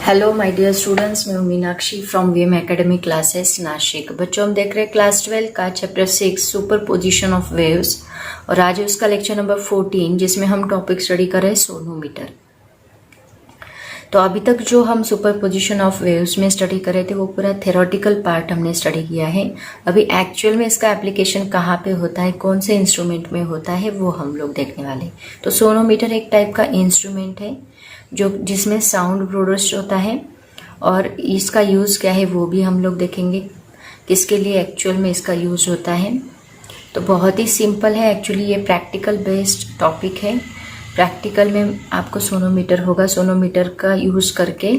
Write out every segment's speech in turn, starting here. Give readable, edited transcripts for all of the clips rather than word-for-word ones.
Hello my dear students, मैं हूं Meenakshi from VM academy classes Nashik. बच्चों, हम देख रहे हैं क्लास 12 का chapter 6 super position of waves और आज है उसका लेक्चर नंबर 14 जिसमें हम टॉपिक स्टडी कर रहे हैं सोनोमीटर। तो अभी तक जो हम सुपर पोजिशन ऑफ वेव्स में स्टडी कर रहे थे वो पूरा थ्योरेटिकल पार्ट हमने स्टडी किया है। अभी एक्चुअल में इसका एप्लीकेशन कहाँ पे होता है, कौन से इंस्ट्रूमेंट में होता है, वो हम लोग देखने वाले। तो सोनोमीटर एक टाइप का इंस्ट्रूमेंट है जो जिसमें साउंड प्रोड्यूस होता है और इसका यूज़ क्या है वो भी हम लोग देखेंगे, किसके लिए एक्चुअल में इसका यूज़ होता है। तो बहुत ही सिंपल है, एक्चुअली ये प्रैक्टिकल बेस्ड टॉपिक है। प्रैक्टिकल में आपको सोनोमीटर होगा, सोनोमीटर का यूज़ करके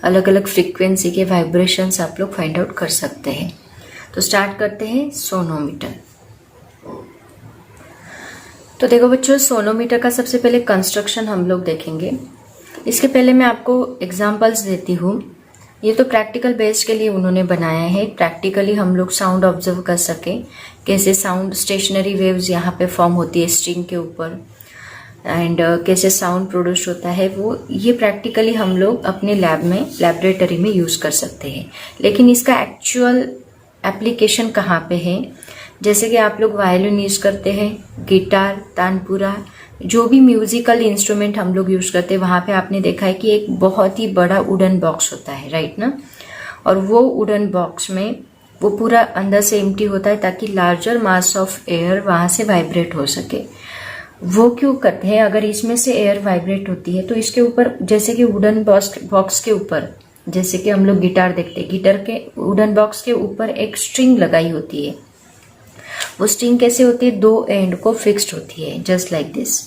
अलग अलग फ्रीक्वेंसी के वाइब्रेशंस आप लोग फाइंड आउट कर सकते हैं। तो स्टार्ट करते हैं सोनोमीटर। तो देखो बच्चों, सोनोमीटर का सबसे पहले कंस्ट्रक्शन हम लोग देखेंगे। इसके पहले मैं आपको एग्जांपल्स देती हूँ। ये तो प्रैक्टिकल बेस के लिए उन्होंने बनाया है, प्रैक्टिकली हम लोग साउंड ऑब्जर्व कर सके, कैसे साउंड स्टेशनरी वेव्स यहाँ पे फॉर्म होती है स्ट्रिंग के ऊपर एंड कैसे साउंड प्रोड्यूस होता है, वो ये प्रैक्टिकली हम लोग अपने लैब में लैबोरेटरी में यूज़ कर सकते हैं। लेकिन इसका एक्चुअल एप्लीकेशन कहाँ पे है, जैसे कि आप लोग वायलिन यूज़ करते हैं, गिटार, तानपुरा, जो भी म्यूजिकल इंस्ट्रूमेंट हम लोग यूज करते हैं वहां पे आपने देखा है कि एक बहुत ही बड़ा वुडन बॉक्स होता है, राइट ना। और वो वुडन बॉक्स में वो पूरा अंदर से एम्प्टी होता है ताकि लार्जर मास ऑफ एयर वहां से वाइब्रेट हो सके। वो क्यों करते हैं? अगर इसमें से एयर वाइब्रेट होती है तो इसके ऊपर, जैसे कि वुडन बॉक्स के ऊपर, जैसे कि हम लोग गिटार देखते हैं, गिटार के वुडन बॉक्स के ऊपर एक स्ट्रिंग लगाई होती है। वो स्ट्रिंग कैसे होती है? दो एंड को फिक्स्ड होती है, जस्ट लाइक दिस।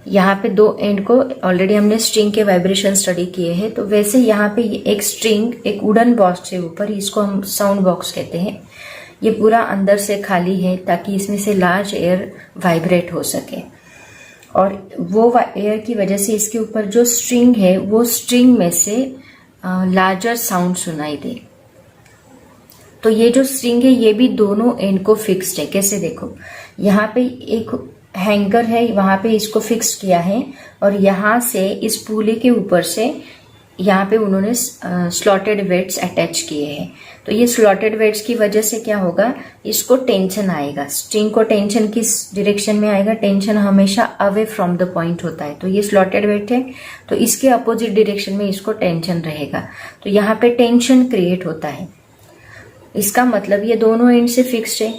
यहाँ पे दो एंड को ऑलरेडी हमने स्ट्रिंग के वाइब्रेशन स्टडी किए हैं, तो वैसे यहाँ पे एक स्ट्रिंग एक वुडन बॉक्स के ऊपर, इसको हम साउंड बॉक्स कहते हैं, ये पूरा अंदर से खाली है ताकि इसमें से लार्ज एयर वाइब्रेट हो सके। और वो एयर की वजह से इसके ऊपर जो स्ट्रिंग है वो स्ट्रिंग में से लार्जर साउंड सुनाई दे। तो ये जो स्ट्रिंग है ये भी दोनों एंड को फिक्स्ड है। कैसे? देखो, यहाँ पे एक हैंगर है, वहां पे इसको फिक्स किया है और यहाँ से इस पुली के ऊपर से यहाँ पे उन्होंने स्लॉटेड वेट्स अटैच किए हैं। तो ये स्लॉटेड वेट्स की वजह से क्या होगा, इसको टेंशन आएगा, स्ट्रिंग को टेंशन किस डायरेक्शन में आएगा? टेंशन हमेशा अवे फ्रॉम द पॉइंट होता है। तो ये स्लॉटेड वेट है तो इसके अपोजिट डायरेक्शन में इसको टेंशन रहेगा, तो यहाँ पे टेंशन क्रिएट होता है। इसका मतलब ये दोनों एंड से फिक्स्ड है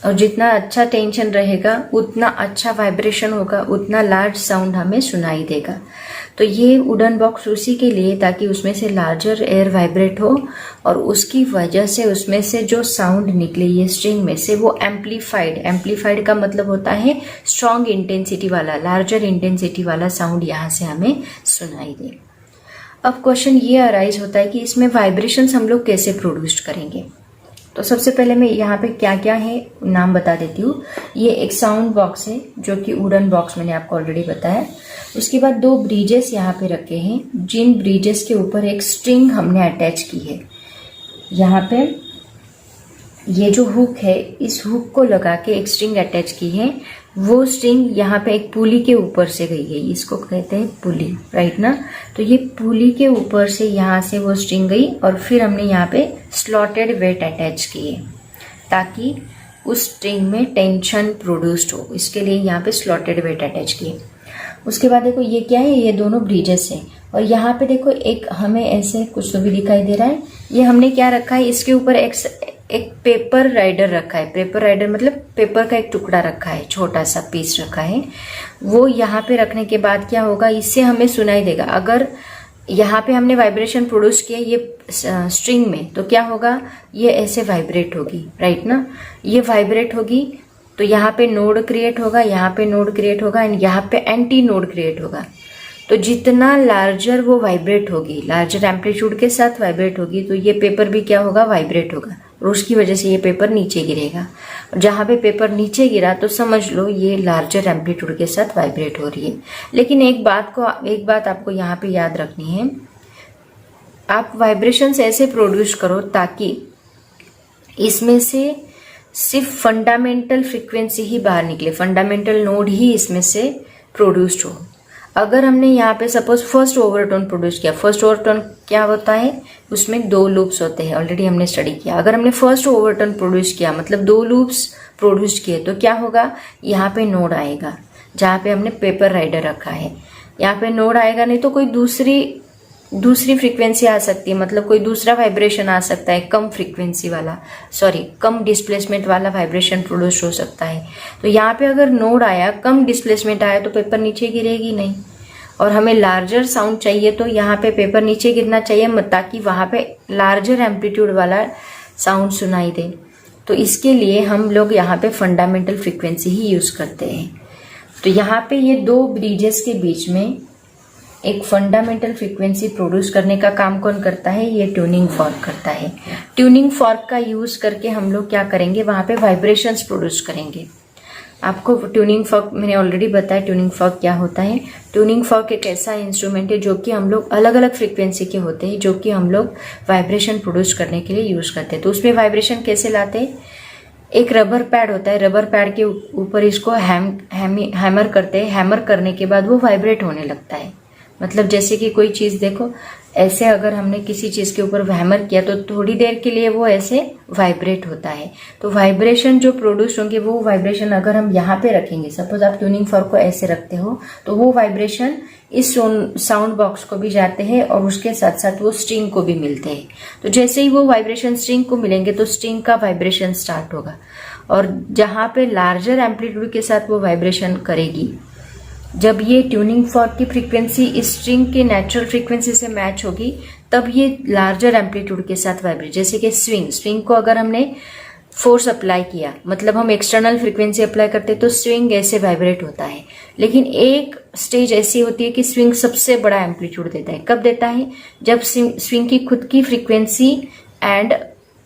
और जितना अच्छा टेंशन रहेगा उतना अच्छा वाइब्रेशन होगा, उतना लार्ज साउंड हमें सुनाई देगा। तो ये वुडन बॉक्स उसी के लिए, ताकि उसमें से लार्जर एयर वाइब्रेट हो और उसकी वजह से उसमें से जो साउंड निकले ये स्ट्रिंग में से वो एम्प्लीफाइड का मतलब होता है स्ट्रॉन्ग इंटेंसिटी वाला, लार्जर इंटेंसिटी वाला साउंड यहाँ से हमें सुनाई दे। अब क्वेश्चन ये अराइज होता है कि इसमें वाइब्रेशंस हम लोग कैसे प्रोड्यूस करेंगे। तो सबसे पहले मैं यहाँ पे क्या क्या है नाम बता देती हूँ। ये एक साउंड बॉक्स है जो कि वुडन बॉक्स मैंने आपको ऑलरेडी बताया। उसके बाद दो ब्रिजेस यहाँ पे रखे हैं, जिन ब्रिजेस के ऊपर एक स्ट्रिंग हमने अटैच की है। यहाँ पे ये जो हुक है, इस हुक को लगा के एक स्ट्रिंग अटैच की है। वो स्ट्रिंग यहाँ पे एक पुली के ऊपर से गई है, इसको कहते हैं पुली, राइट ना। तो ये पुली के ऊपर से यहाँ से वो स्ट्रिंग गई और फिर हमने यहाँ पे स्लॉटेड वेट अटैच किए ताकि उस स्ट्रिंग में टेंशन प्रोड्यूस्ड हो, इसके लिए यहाँ पे स्लॉटेड वेट अटैच किए। उसके बाद देखो ये क्या है, ये दोनों ब्रिजेस है और यहाँ पे देखो एक हमें ऐसे कुछ तो भी दिखाई दे रहा है। ये हमने क्या रखा है, इसके ऊपर एक पेपर राइडर रखा है। पेपर राइडर मतलब पेपर का एक टुकड़ा रखा है, छोटा सा पीस रखा है। वो यहाँ पे रखने के बाद क्या होगा, इससे हमें सुनाई देगा। अगर यहाँ पे हमने वाइब्रेशन प्रोड्यूस किया ये स्ट्रिंग में, तो क्या होगा, ये ऐसे वाइब्रेट होगी, राइट ना। ये वाइब्रेट होगी तो यहाँ पे नोड क्रिएट होगा, यहाँ पे नोड क्रिएट होगा एंड यहाँ पे एंटी नोड क्रिएट होगा। तो जितना लार्जर वो वाइब्रेट होगी, लार्जर एम्पलीट्यूड के साथ वाइब्रेट होगी, तो ये पेपर भी क्या होगा, वाइब्रेट होगा और उसकी वजह से ये पेपर नीचे गिरेगा। और जहाँ पे पेपर नीचे गिरा तो समझ लो ये लार्जर एम्पलीट्यूड के साथ वाइब्रेट हो रही है। लेकिन एक बात आपको यहाँ पे याद रखनी है, आप वाइब्रेशंस ऐसे प्रोड्यूस करो ताकि इसमें से सिर्फ फंडामेंटल फ्रीक्वेंसी ही बाहर निकले, फंडामेंटल नोड ही इसमें से प्रोड्यूस्ड हो। अगर हमने यहाँ पे सपोज फर्स्ट ओवरटोन प्रोड्यूस किया, फर्स्ट ओवरटोन क्या होता है, उसमें 2 लूप्स होते हैं, ऑलरेडी हमने स्टडी किया। अगर हमने फर्स्ट ओवरटोन प्रोड्यूस किया मतलब 2 लूप्स प्रोड्यूस किए तो क्या होगा, यहाँ पे नोड आएगा जहाँ पे हमने पेपर राइडर रखा है, यहाँ पे नोड आएगा, नहीं तो कोई दूसरी फ्रीक्वेंसी आ सकती है, मतलब कोई दूसरा वाइब्रेशन आ सकता है, कम फ्रीक्वेंसी वाला, कम डिस्प्लेसमेंट वाला वाइब्रेशन प्रोड्यूस हो सकता है। तो यहाँ पे अगर नोड आया, कम डिस्प्लेसमेंट आया तो पेपर नीचे गिरेगी नहीं, और हमें लार्जर साउंड चाहिए तो यहाँ पे पेपर नीचे गिरना चाहिए ताकि वहाँ पे लार्जर एम्पलीट्यूड वाला साउंड सुनाई दे। तो इसके लिए हम लोग यहाँ पे फंडामेंटल फ्रीक्वेंसी ही यूज करते हैं। तो यहाँ पे ये 2 ब्रिजेस के बीच में एक फंडामेंटल फ्रीक्वेंसी प्रोड्यूस करने का काम कौन करता है, ये ट्यूनिंग फॉर्क करता है। ट्यूनिंग फॉर्क का यूज करके हम लोग क्या करेंगे, वहां पे वाइब्रेशंस प्रोड्यूस करेंगे। आपको ट्यूनिंग फॉर्क मैंने ऑलरेडी बताया, ट्यूनिंग फॉर्क क्या होता है। ट्यूनिंग फॉर्क एक ऐसा इंस्ट्रूमेंट है जो कि हम लोग अलग अलग फ्रीक्वेंसी के होते हैं, जो कि हम लोग वाइब्रेशन प्रोड्यूस करने के लिए यूज करते हैं। तो उसमें वाइब्रेशन कैसे लाते हैं, एक रबर पैड होता है, रबर पैड के ऊपर इसको हैमर करते हैं, हैमर करने के बाद वो वाइब्रेट होने लगता है। मतलब जैसे कि कोई चीज देखो, ऐसे अगर हमने किसी चीज के ऊपर हैमर किया तो थोड़ी देर के लिए वो ऐसे वाइब्रेट होता है। तो वाइब्रेशन जो प्रोड्यूस होंगे वो वाइब्रेशन अगर हम यहाँ पे रखेंगे, सपोज आप ट्यूनिंग फॉर्क को ऐसे रखते हो, तो वो वाइब्रेशन इस साउंड बॉक्स को भी जाते हैं और उसके साथ साथ वो स्ट्रिंग को भी मिलते हैं। तो जैसे ही वो वाइब्रेशन स्ट्रिंग को मिलेंगे तो स्ट्रिंग का वाइब्रेशन स्टार्ट होगा, और जहां पे लार्जर एम्पलीट्यूड के साथ वो वाइब्रेशन करेगी, जब ये ट्यूनिंग फॉर्क की फ्रीक्वेंसी इस स्ट्रिंग के नेचुरल फ्रीक्वेंसी से मैच होगी, तब ये लार्जर एम्पलीट्यूड के साथ वाइब्रेट, जैसे कि स्विंग को अगर हमने फोर्स अप्लाई किया, मतलब हम एक्सटर्नल फ्रीक्वेंसी अप्लाई करते तो स्विंग ऐसे वाइब्रेट होता है। लेकिन एक स्टेज ऐसी होती है कि स्विंग सबसे बड़ा एम्पलीट्यूड देता है। कब देता है, जब स्विंग की खुद की फ्रीक्वेंसी एंड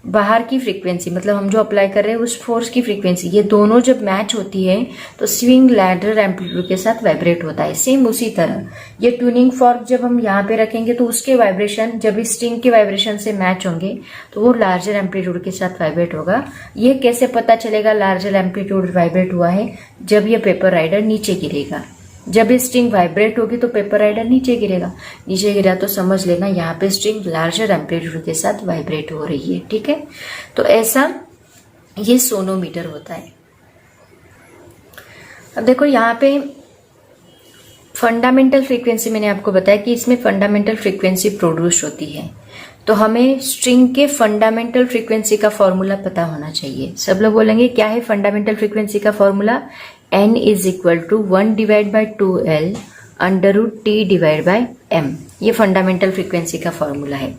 बाहर की फ्रीक्वेंसी, मतलब हम जो अप्लाई कर रहे हैं उस फोर्स की फ्रीक्वेंसी, ये दोनों जब मैच होती है तो स्विंग लैडर एम्पलीट्यूड के साथ वाइब्रेट होता है। सेम उसी तरह ये ट्यूनिंग फॉर्क जब हम यहाँ पे रखेंगे तो उसके वाइब्रेशन जब इस स्ट्रिंग के वाइब्रेशन से मैच होंगे तो वो लार्जर एम्पलीट्यूड के साथ वाइब्रेट होगा। ये कैसे पता चलेगा लार्जर एम्पलीट्यूड वाइब्रेट हुआ है, जब ये पेपर राइडर नीचे गिरेगा। जब ये स्ट्रिंग वाइब्रेट होगी तो पेपर राइडर नीचे गिरेगा, नीचे गिरा तो समझ लेना यहाँ पे स्ट्रिंग लार्जर एम्पलीट्यूड के साथ वाइब्रेट हो रही है। ठीक है, तो ऐसा ये सोनोमीटर होता है। अब देखो यहाँ पे फंडामेंटल फ्रीक्वेंसी मैंने आपको बताया कि इसमें फंडामेंटल फ्रीक्वेंसी प्रोड्यूस होती है, तो हमें स्ट्रिंग के फंडामेंटल फ्रीक्वेंसी का फॉर्मूला पता होना चाहिए। सब लोग बोलेंगे क्या है फंडामेंटल फ्रीक्वेंसी का formula, n is equal to 1 divided by 2l under root t divided by m। ये फंडामेंटल फ्रीक्वेंसी का फॉर्मूला है।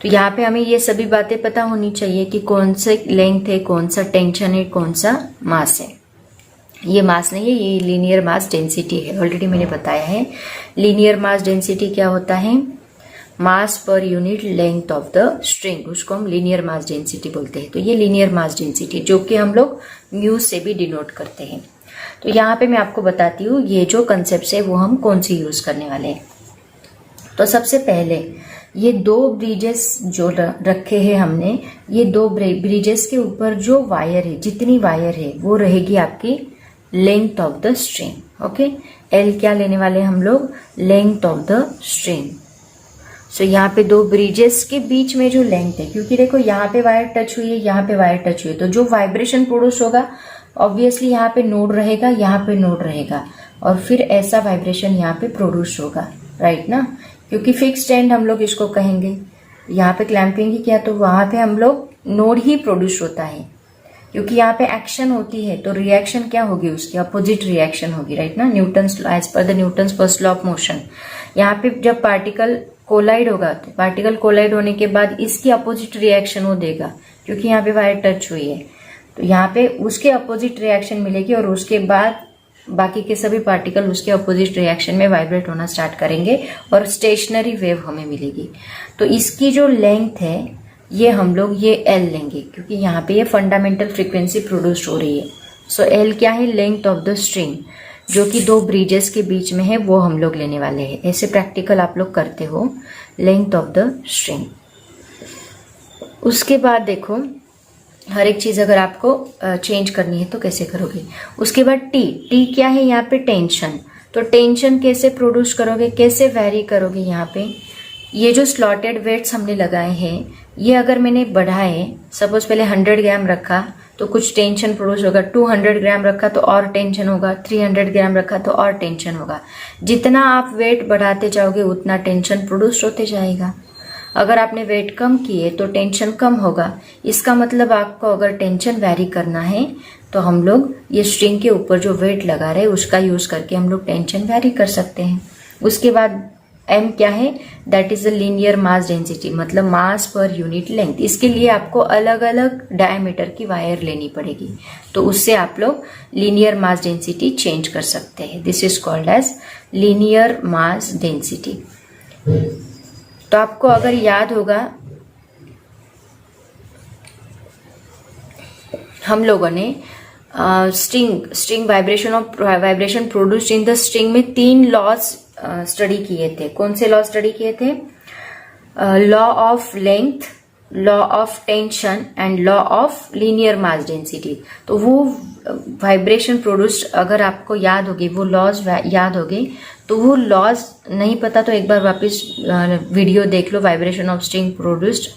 तो यहाँ पे हमें ये सभी बातें पता होनी चाहिए कि कौन सा लेंथ है, कौन सा टेंशन है, कौन सा मास है। ये मास नहीं है, ये लीनियर मास डेंसिटी है, ऑलरेडी मैंने बताया है। लीनियर मास डेंसिटी क्या होता है, mass per unit length of the string, उसको हम लीनियर मास डेंसिटी बोलते हैं। तो ये लीनियर मास डेंसिटी जो कि हम लोग म्यू से भी डिनोट करते हैं। तो यहाँ पे मैं आपको बताती हूँ ये जो कंसेप्ट है वो हम कौन सी यूज करने वाले हैं। तो सबसे पहले ये 2 ब्रिजेस जो रखे हैं हमने, ये 2 ब्रिजेस के ऊपर जो वायर है, जितनी वायर है वो रहेगी आपकी length of the string. Okay, L क्या लेने वाले हम लोग, लेंथ ऑफ द स्ट्रिंग। सो यहाँ पे 2 ब्रिजेस के बीच में जो लेंथ है, क्योंकि देखो यहाँ पे वायर टच हुई है, यहाँ पे वायर टच हुई है, तो जो वाइब्रेशन प्रोड्यूस होगा ऑब्वियसली यहाँ पे नोड रहेगा, यहाँ पे नोड रहेगा, और फिर ऐसा वाइब्रेशन यहाँ पे प्रोड्यूस होगा, राइट ना, क्योंकि फिक्स्ड एंड हम लोग इसको कहेंगे। यहाँ पे क्लैंपिंग ही किया तो वहां पे हम लोग नोड ही प्रोड्यूस होता है, क्योंकि यहाँ पे एक्शन होती है तो रिएक्शन क्या होगी, उसकी अपोजिट रिएक्शन होगी, राइट ना, न्यूटन्स एज पर the Newton's first law of motion. यहाँ पे जब पार्टिकल कोलाइड होगा तो पार्टिकल कोलाइड होने के बाद इसकी अपोजिट रिएक्शन वो देगा, क्योंकि यहाँ पे वायर टच हुई है, तो यहाँ पे उसके अपोजिट रिएक्शन मिलेगी और उसके बाद बाकी के सभी पार्टिकल उसके अपोजिट रिएक्शन में वाइब्रेट होना स्टार्ट करेंगे और स्टेशनरी वेव हमें मिलेगी। तो इसकी जो लेंथ है ये हम लोग ये एल लेंगे, क्योंकि यहाँ पे ये फंडामेंटल फ्रीक्वेंसी प्रोड्यूस हो रही है। सो एल क्या है, लेंथ ऑफ द स्ट्रिंग, जो कि 2 ब्रिजेस के बीच में है, वो हम लोग लेने वाले हैं। ऐसे प्रैक्टिकल आप लोग करते हो, लेंथ ऑफ द स्ट्रिंग। उसके बाद देखो हर एक चीज अगर आपको चेंज करनी है तो कैसे करोगे। उसके बाद टी क्या है, यहाँ पे टेंशन, तो टेंशन कैसे प्रोड्यूस करोगे, कैसे वैरी करोगे। यहाँ पे ये जो स्लॉटेड वेट्स हमने लगाए हैं, ये अगर मैंने बढ़ाए, सपोज पहले 100 ग्राम रखा तो कुछ टेंशन प्रोड्यूस होगा, 200 ग्राम रखा तो और टेंशन होगा, 300 ग्राम रखा तो और टेंशन होगा। जितना आप वेट बढ़ाते जाओगे उतना टेंशन प्रोड्यूस होते जाएगा। अगर आपने वेट कम किए तो टेंशन कम होगा। इसका मतलब आपको अगर टेंशन वैरी करना है तो हम लोग ये स्ट्रिंग के ऊपर जो वेट लगा रहे हैं उसका यूज करके हम लोग टेंशन वैरी कर सकते हैं। उसके बाद M क्या है, that is the linear mass density, मतलब मास पर यूनिट लेंथ। इसके लिए आपको अलग अलग डायमीटर की वायर लेनी पड़ेगी, तो उससे आप लोग लीनियर मास डेंसिटी चेंज कर सकते हैं। This is called as linear mass density. तो आपको अगर याद होगा, हम लोगों ने string vibration produced in the string में 3 लॉज स्टडी किए थे। कौन से लॉ स्टडी किए थे? Law of length, law of tension and law of linear mass density. तो वो वाइब्रेशन प्रोड्यूस्ड अगर आपको याद होगी, वो लॉज याद होगे, तो वो लॉज नहीं पता तो एक बार वापस वीडियो देख लो, vibration of string produced,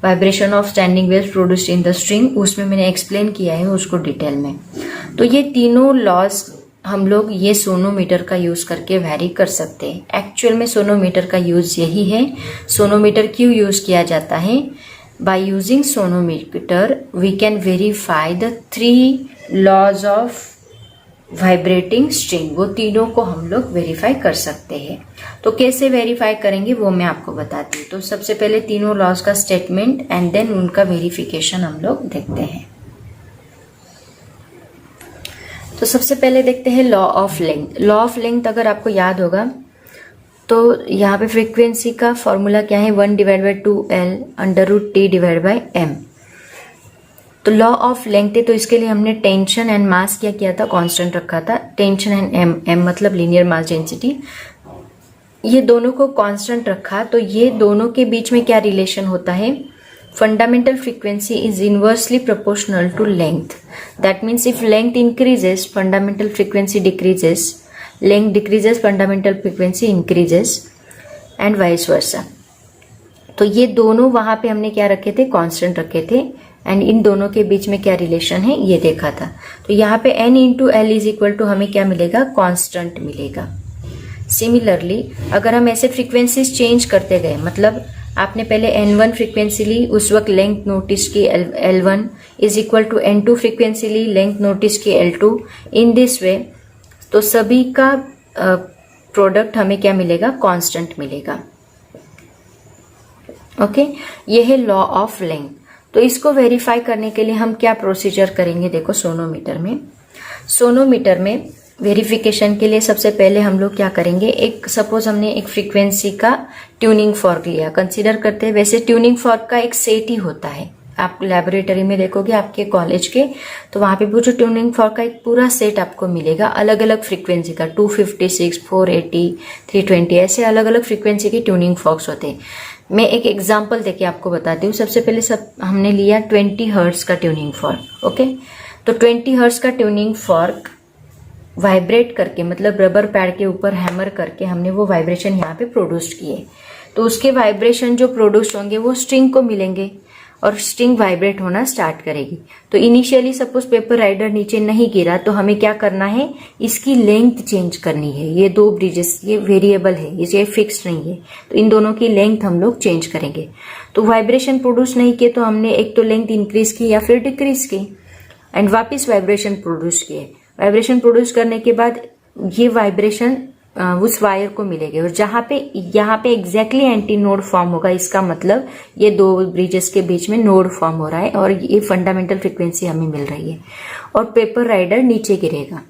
vibration of standing waves produced in the string, उसमें मैंने एक्सप्लेन किया है उसको डिटेल में। तो ये तीनों लॉज हम लोग ये सोनोमीटर का यूज करके वैरी कर सकते हैं। एक्चुअल में सोनोमीटर का यूज यही है। सोनोमीटर क्यों यूज किया जाता है? By using sonometer we can verify the 3 laws of vibrating string. वो तीनों को हम लोग वेरीफाई कर सकते हैं। तो कैसे वेरीफाई करेंगे वो मैं आपको बताती हूँ। तो सबसे पहले तीनों लॉज का स्टेटमेंट एंड देन उनका वेरिफिकेशन हम लोग देखते हैं। तो सबसे पहले देखते हैं law of length. Law of length अगर आपको याद होगा तो यहाँ पे फ्रीक्वेंसी का फॉर्मूला क्या है, 1/2L √T/m। तो लॉ ऑफ लेंथ है, तो इसके लिए हमने टेंशन एंड मास क्या किया था, कांस्टेंट रखा था। टेंशन एंड m मतलब लीनियर मास डेंसिटी, ये दोनों को कांस्टेंट रखा। तो ये दोनों के बीच में क्या रिलेशन होता है? Fundamental frequency is inversely proportional to length. That means if length increases, fundamental frequency decreases. Length decreases, fundamental frequency increases, and vice versa. तो ये दोनों वहां पे हमने क्या रखे थे, कांस्टेंट रखे थे। एंड इन दोनों के बीच में क्या रिलेशन है ये देखा था। तो यहाँ पे n into L is equal to हमें क्या मिलेगा, कांस्टेंट मिलेगा। सिमिलरली अगर हम ऐसे फ्रीक्वेंसीज चेंज करते गए, मतलब आपने पहले n1 फ्रीक्वेंसी ली, उस वक्त लेंथ नोटिस की L1 is equal to n2 frequency ली, लेंथ नोटिस की L2। इन दिस वे तो सभी का प्रोडक्ट हमें क्या मिलेगा, कांस्टेंट मिलेगा। ओके, ये है लॉ ऑफ लेंथ। तो इसको वेरीफाई करने के लिए हम क्या प्रोसीजर करेंगे, देखो सोनोमीटर में वेरिफिकेशन के लिए सबसे पहले हम लोग क्या करेंगे, एक सपोज हमने एक फ्रीक्वेंसी का ट्यूनिंग फॉर्क लिया, कंसीडर करते हैं। वैसे ट्यूनिंग फॉर्क का एक सेट ही होता है, आप लेबोरेटरी में देखोगे आपके कॉलेज के, तो वहां पे वो जो ट्यूनिंग फॉर्क का एक पूरा सेट आपको मिलेगा अलग अलग फ्रीक्वेंसी का, 256, 480, 320, ऐसे अलग अलग फ्रीक्वेंसी के ट्यूनिंग फॉर्क्स होते हैं। मैं एक एग्जाम्पल देके आपको बताती हूँ। सबसे पहले हमने लिया 20 हर्ट्ज का ट्यूनिंग फॉर्क। ओके, तो 20 हर्ट्ज का ट्यूनिंग फॉर्क वाइब्रेट करके, मतलब रबर पैड के ऊपर हैमर करके हमने वो वाइब्रेशन यहाँ पे प्रोड्यूस किए। तो उसके वाइब्रेशन जो प्रोड्यूस होंगे वो स्ट्रिंग को मिलेंगे और स्ट्रिंग वाइब्रेट होना स्टार्ट करेगी। तो इनिशियली सपोज पेपर राइडर नीचे नहीं गिरा, तो हमें क्या करना है, इसकी लेंथ चेंज करनी है। ये 2 ब्रिजेस, ये वेरिएबल है, ये फिक्स नहीं है, तो इन दोनों की लेंथ हम लोग चेंज करेंगे। तो वाइब्रेशन प्रोड्यूस नहीं किए तो हमने एक तो लेंथ इंक्रीज की या फिर डिक्रीज की, एंड वापिस वाइब्रेशन प्रोड्यूस किए। वाइब्रेशन प्रोड्यूस करने के बाद ये वाइब्रेशन उस वायर को मिलेगी, और यहाँ पे एग्जैक्टली एंटी नोड फॉर्म होगा। इसका मतलब ये 2 ब्रिजेस के बीच में नोड फॉर्म हो रहा है और ये फंडामेंटल फ्रीक्वेंसी हमें मिल रही है। और पेपर राइडर नीचे गिरेगा,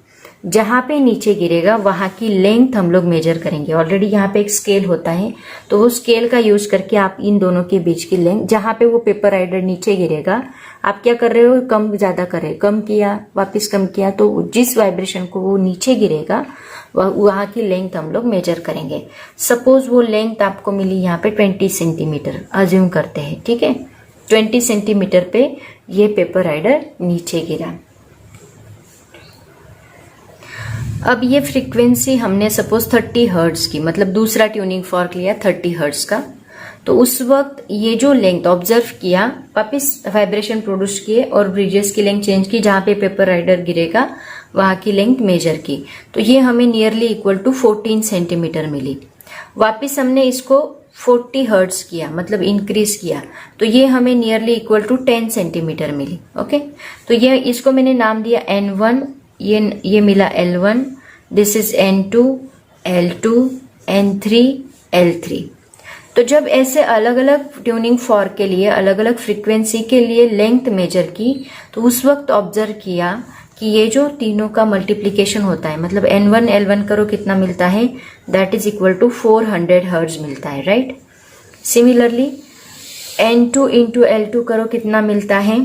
जहां पे नीचे गिरेगा वहां की लेंथ हम लोग मेजर करेंगे। ऑलरेडी यहाँ पे एक स्केल होता है, तो वो स्केल का यूज करके आप इन दोनों के बीच की लेंथ, जहां पे वो पेपर राइडर नीचे गिरेगा, आप क्या कर रहे हो, कम ज्यादा कर रहे हो, कम किया वापिस कम किया, तो जिस वाइब्रेशन को वो नीचे गिरेगा वहां की लेंथ हम लोग मेजर करेंगे। सपोज वो लेंथ आपको मिली यहाँ पे 20 सेंटीमीटर, अज्यूम करते हैं, ठीक है। 20 सेंटीमीटर पे ये पेपर राइडर नीचे गिरा। अब ये फ्रीक्वेंसी हमने सपोज 30 हर्ट्ज की, मतलब दूसरा ट्यूनिंग फॉर्क लिया 30 हर्ट्ज का, तो उस वक्त ये जो लेंथ ऑब्जर्व किया, वापस वाइब्रेशन प्रोड्यूस किए और ब्रिजेस की लेंथ चेंज की, जहां पे पेपर राइडर गिरेगा वहां की लेंथ मेजर की, तो ये हमें नियरली इक्वल टू 14 सेंटीमीटर मिली। वापस हमने इसको 40 हर्ट्ज किया, मतलब इंक्रीज किया, तो ये हमें नियरली इक्वल टू 10 सेंटीमीटर मिली। ओके, तो ये इसको मैंने नाम दिया N1, ये मिला L1, this is N2, L2, N3, L3। तो जब ऐसे अलग अलग ट्यूनिंग फॉर्क के लिए अलग अलग फ्रीक्वेंसी के लिए लेंथ मेजर की, तो उस वक्त ऑब्जर्व किया कि ये जो तीनों का मल्टीप्लीकेशन होता है, मतलब N1 L1 करो कितना मिलता है, that is equal to 400 hertz मिलता है, right. Similarly N2 into L2 करो कितना मिलता है,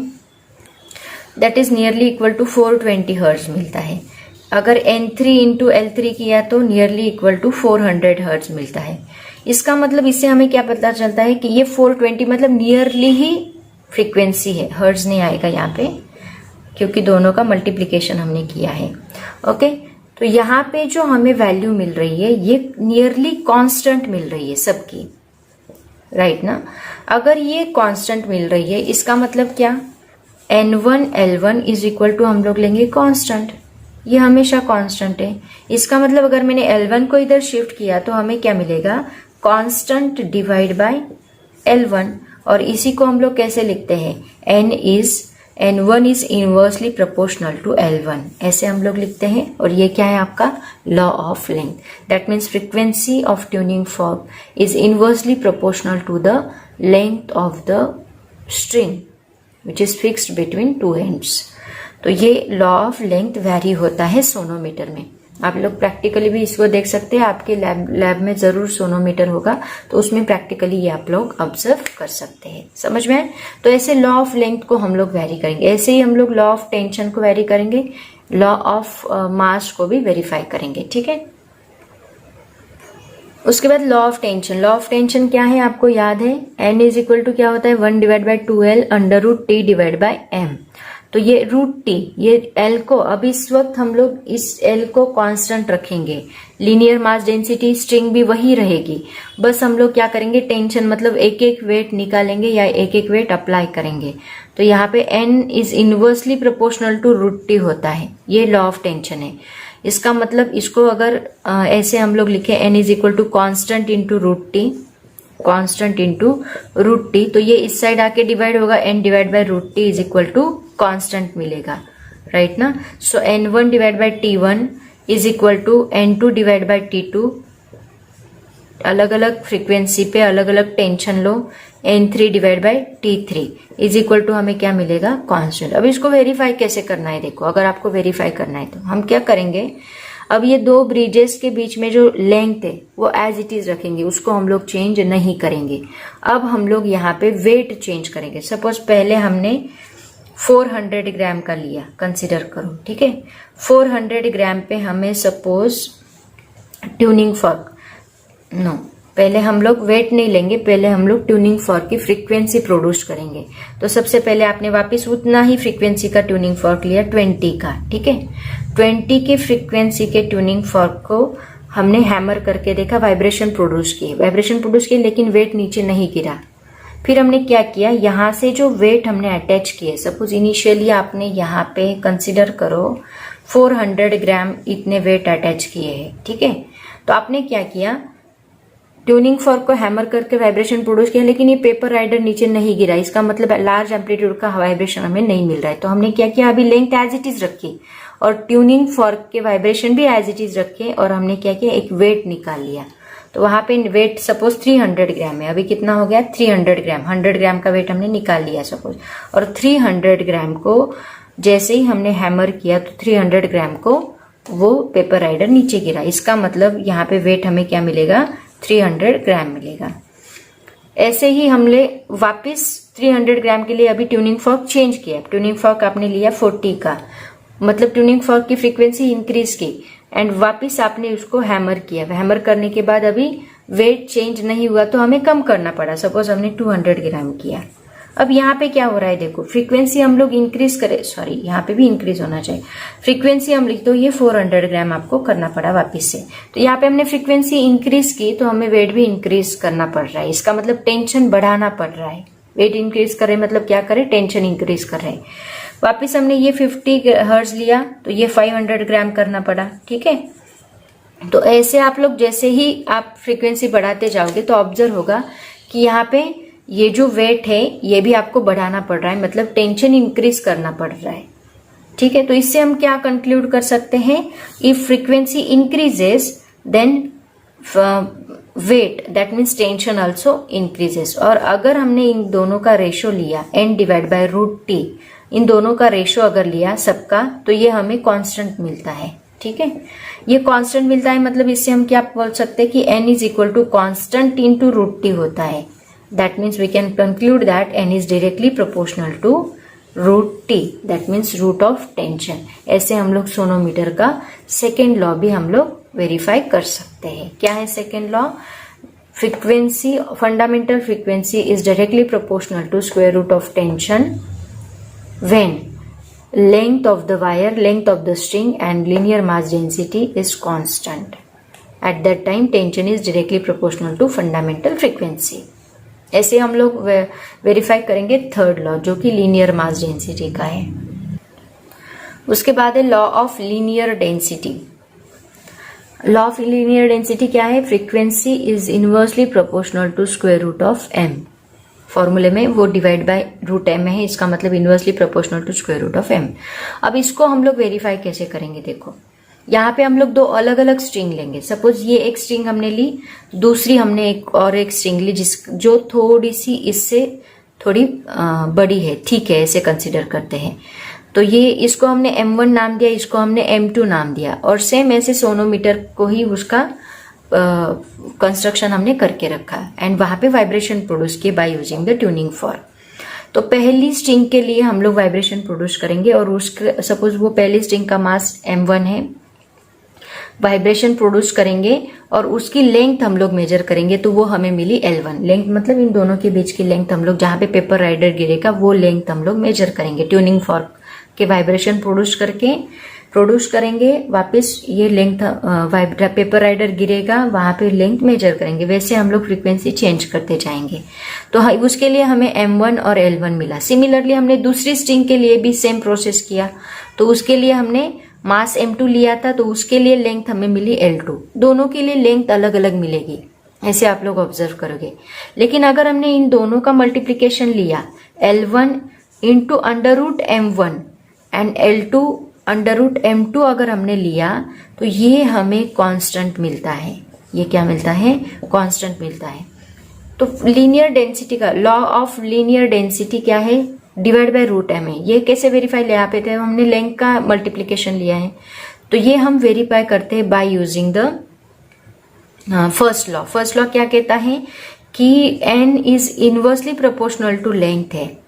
that is nearly equal to 420 hertz मिलता है। अगर N3 इंटू L3 किया तो नियरली इक्वल टू 400 हर्ट्ज मिलता है। इसका मतलब इससे हमें क्या पता चलता है कि ये 420 मतलब नियरली ही फ्रीक्वेंसी है, हर्ट्ज नहीं आएगा यहाँ पे, क्योंकि दोनों का मल्टीप्लीकेशन हमने किया है। ओके, तो यहाँ पे जो हमें वैल्यू मिल रही है ये नियरली कांस्टेंट मिल रही है सबकी, राइट ना। अगर ये कांस्टेंट मिल रही है इसका मतलब क्या, N1 L1 is equal to हम लोग लेंगे कांस्टेंट, ये हमेशा कांस्टेंट है। इसका मतलब अगर मैंने L1 को इधर शिफ्ट किया तो हमें क्या मिलेगा, कांस्टेंट डिवाइड बाय L1, और इसी को हम लोग कैसे लिखते हैं, N1 is inversely proportional to L1, ऐसे हम लोग लिखते हैं। और ये क्या है आपका law of length, that means frequency of tuning fork is inversely proportional to the length of the string which is fixed between two ends. तो ये लॉ ऑफ लेंथ वैरी होता है सोनोमीटर में। आप लोग प्रैक्टिकली भी इसको देख सकते हैं, आपके लैब में जरूर सोनोमीटर होगा, तो उसमें प्रैक्टिकली ये आप लोग ऑब्जर्व कर सकते हैं। समझ में आए? तो ऐसे लॉ ऑफ लेंथ को हम लोग वेरी करेंगे, ऐसे ही हम लोग लॉ ऑफ टेंशन को वेरी करेंगे, लॉ ऑफ मास को भी वेरीफाई करेंगे, ठीक है। उसके बाद law of tension, law of tension क्या है आपको याद है, N इज इक्वल टू क्या होता है, 1 divide by 2L under root T divide by M। तो ये रूट T, ये L को, अब इस वक्त हम लोग इस L को कांस्टेंट रखेंगे, लीनियर मास डेंसिटी स्ट्रिंग भी वही रहेगी, बस हम लोग क्या करेंगे, टेंशन मतलब एक एक वेट निकालेंगे या एक एक वेट अप्लाई करेंगे। तो यहाँ पे N is inversely proportional to root T होता है, ये लॉ ऑफ टेंशन है। इसका मतलब इसको अगर ऐसे हम लोग लिखे N is equal to constant into root T, constant into root T, तो ये इस साइड आके डिवाइड होगा, N divide by root T is equal to constant मिलेगा, राइट ना। So N1 divide by T1 is equal to N2 divide by T2, अलग अलग frequency पे अलग अलग टेंशन लो, N3 divide by T3 is equal to हमें क्या मिलेगा, कांस्टेंट। अब इसको वेरीफाई कैसे करना है, देखो अगर आपको वेरीफाई करना है तो हम क्या करेंगे, अब ये दो ब्रिजेस के बीच में जो लेंथ है वो एज इट इज रखेंगे, उसको हम लोग चेंज नहीं करेंगे। अब हम लोग यहाँ पे वेट चेंज करेंगे। सपोज पहले हमने 400 ग्राम का लिया, कंसिडर करो, ठीक है। 400 ग्राम पे हमें सपोज ट्यूनिंग फॉर्क, नो पहले हम लोग वेट नहीं लेंगे, पहले हम लोग ट्यूनिंग फॉर्क की फ्रीक्वेंसी प्रोड्यूस करेंगे। तो सबसे पहले आपने वापस उतना ही फ्रीक्वेंसी का ट्यूनिंग फॉर्क लिया, 20 का, ठीक है। 20 के फ्रीक्वेंसी के ट्यूनिंग फॉर्क को हमने हैमर करके देखा, वाइब्रेशन प्रोड्यूस किए, लेकिन वेट नीचे नहीं गिरा। फिर हमने क्या किया, यहाँ से जो वेट हमने अटैच किए, सपोज इनिशियली आपने यहाँ पे कंसिडर करो 400 ग्राम इतने वेट अटैच किए हैं, ठीक है। तो आपने क्या किया, ट्यूनिंग फॉर्क को हैमर करके वाइब्रेशन प्रोड्यूस किया, लेकिन ये पेपर राइडर नीचे नहीं गिरा, इसका मतलब लार्ज एम्पलीट्यूड का वाइब्रेशन हमें नहीं मिल रहा है। तो हमने क्या किया, अभी लेंथ एज इट इज रखी और ट्यूनिंग फॉर्क के वाइब्रेशन भी एज इट इज रखे, और हमने क्या किया, एक वेट निकाल लिया। तो वहां पे वेट सपोज 300 ग्राम है, अभी कितना हो गया, 300 ग्राम, 100 ग्राम का वेट हमने निकाल लिया सपोज, और 300 ग्राम को जैसे ही हमने हैमर किया तो 300 ग्राम को वो पेपर राइडर नीचे गिरा। इसका मतलब यहाँ पे वेट हमें क्या मिलेगा, 300 ग्राम मिलेगा। ऐसे ही हमने वापस 300 ग्राम के लिए अभी ट्यूनिंग फॉर्क चेंज किया, ट्यूनिंग फॉर्क आपने लिया 40 का, मतलब ट्यूनिंग फॉर्क की फ्रीक्वेंसी इंक्रीज की, एंड वापस आपने उसको हैमर किया। हैमर करने के बाद अभी वेट चेंज नहीं हुआ तो हमें कम करना पड़ा, सपोज हमने 200 ग्राम किया, अब यहाँ पे क्या हो रहा है, देखो फ्रीक्वेंसी हम लोग इंक्रीज करें, सॉरी यहाँ पे भी इंक्रीज होना चाहिए, फ्रीक्वेंसी हम लिख दो, ये 400 ग्राम आपको करना पड़ा वापिस से। तो यहाँ पे हमने फ्रीक्वेंसी इंक्रीज की तो हमें वेट भी इंक्रीज करना पड़ रहा है, इसका मतलब टेंशन बढ़ाना पड़ रहा है। वेट इंक्रीज करे मतलब क्या करे, टेंशन इंक्रीज कर रहे हैं। वापिस हमने ये 50 हर्ट्ज लिया तो ये 500 ग्राम करना पड़ा, ठीक है। तो ऐसे आप लोग जैसे ही आप फ्रीक्वेंसी बढ़ाते जाओगे तो ऑब्जर्व होगा कि यहाँ पे ये जो वेट है ये भी आपको बढ़ाना पड़ रहा है, मतलब टेंशन इंक्रीज करना पड़ रहा है, ठीक है। तो इससे हम क्या कंक्लूड कर सकते हैं, if frequency increases then wait that means tension also increases. और अगर हमने इन दोनों का रेशो लिया n डिवाइड बाय √t, इन दोनों का रेशो अगर लिया सबका तो ये हमें कांस्टेंट मिलता है, ठीक है। ये कांस्टेंट मिलता है मतलब इससे हम क्या बोल सकते हैं कि n is equal to constant into √t होता है। That means we can conclude that n is directly proportional to √t, that means root of tension. ऐसे हम लोग सोनोमीटर का सेकेंड लॉ भी हम लोग वेरीफाई कर सकते हैं। क्या है second law, frequency, fundamental frequency is directly proportional to square root of tension when length of the wire, length of the string and linear mass density is constant. At that time tension is directly proportional to fundamental frequency. ऐसे हम लोग verify करेंगे third law जो कि linear mass density का है। उसके बाद है law of linear density. Law of linear density क्या है, frequency is inversely proportional to square root of m। फॉर्मूले में वो डिवाइड बाय √m है, इसका मतलब inversely proportional to square root of m। अब इसको हम लोग वेरीफाई कैसे करेंगे, देखो यहाँ पे हम लोग दो अलग अलग स्ट्रिंग लेंगे। सपोज ये एक स्ट्रिंग हमने ली, दूसरी हमने एक स्ट्रिंग ली जो थोड़ी सी इससे थोड़ी बड़ी है, ठीक है, ऐसे कंसिडर करते हैं। तो ये इसको हमने m1 नाम दिया, इसको हमने m2 नाम दिया, और सेम ऐसे सोनोमीटर को ही उसका कंस्ट्रक्शन हमने करके रखा एंड वहां पे वाइब्रेशन प्रोड्यूस किए bye using the tuning fork. तो पहली स्ट्रिंग के लिए हम लोग वाइब्रेशन प्रोड्यूस करेंगे और उसके सपोज वो पहली स्ट्रिंग का मास m1 है, वाइब्रेशन प्रोड्यूस करेंगे और उसकी लेंथ हम लोग मेजर करेंगे तो वो हमें मिली L1। लेंथ मतलब इन दोनों के बीच की लेंथ हम लोग जहां पे पेपर राइडर गिरेगा वो लेंथ हम लोग मेजर करेंगे ट्यूनिंग फॉर्क के वाइब्रेशन प्रोड्यूस करेंगे। वापस ये लेंथ पेपर राइडर गिरेगा वहां पे लेंथ मेजर करेंगे, वैसे हम लोग फ्रीक्वेंसी चेंज करते जाएंगे। तो उसके लिए हमें m1 और L1 मिला। सिमिलरली हमने दूसरी स्ट्रिंग के लिए भी सेम प्रोसेस किया, तो उसके लिए हमने मास m2 लिया था तो उसके लिए लेंथ हमें मिली L2। दोनों के लिए लेंथ अलग अलग मिलेगी, ऐसे आप लोग ऑब्जर्व करोगे। लेकिन अगर हमने इन दोनों का मल्टीप्लीकेशन लिया L1 into √m1 and L2 √m2 अगर हमने लिया तो ये हमें कांस्टेंट मिलता है। ये क्या मिलता है, कांस्टेंट मिलता है। तो लीनियर डेंसिटी का लॉ ऑफ लीनियर डेंसिटी क्या है, डिवाइड बाय √m है। ये कैसे वेरीफाई, यहाँ पे थे हमने लेंथ का मल्टीप्लीकेशन लिया है, तो ये हम वेरीफाई करते हैं by using the first law. First law क्या कहता है कि n is inversely proportional to length है।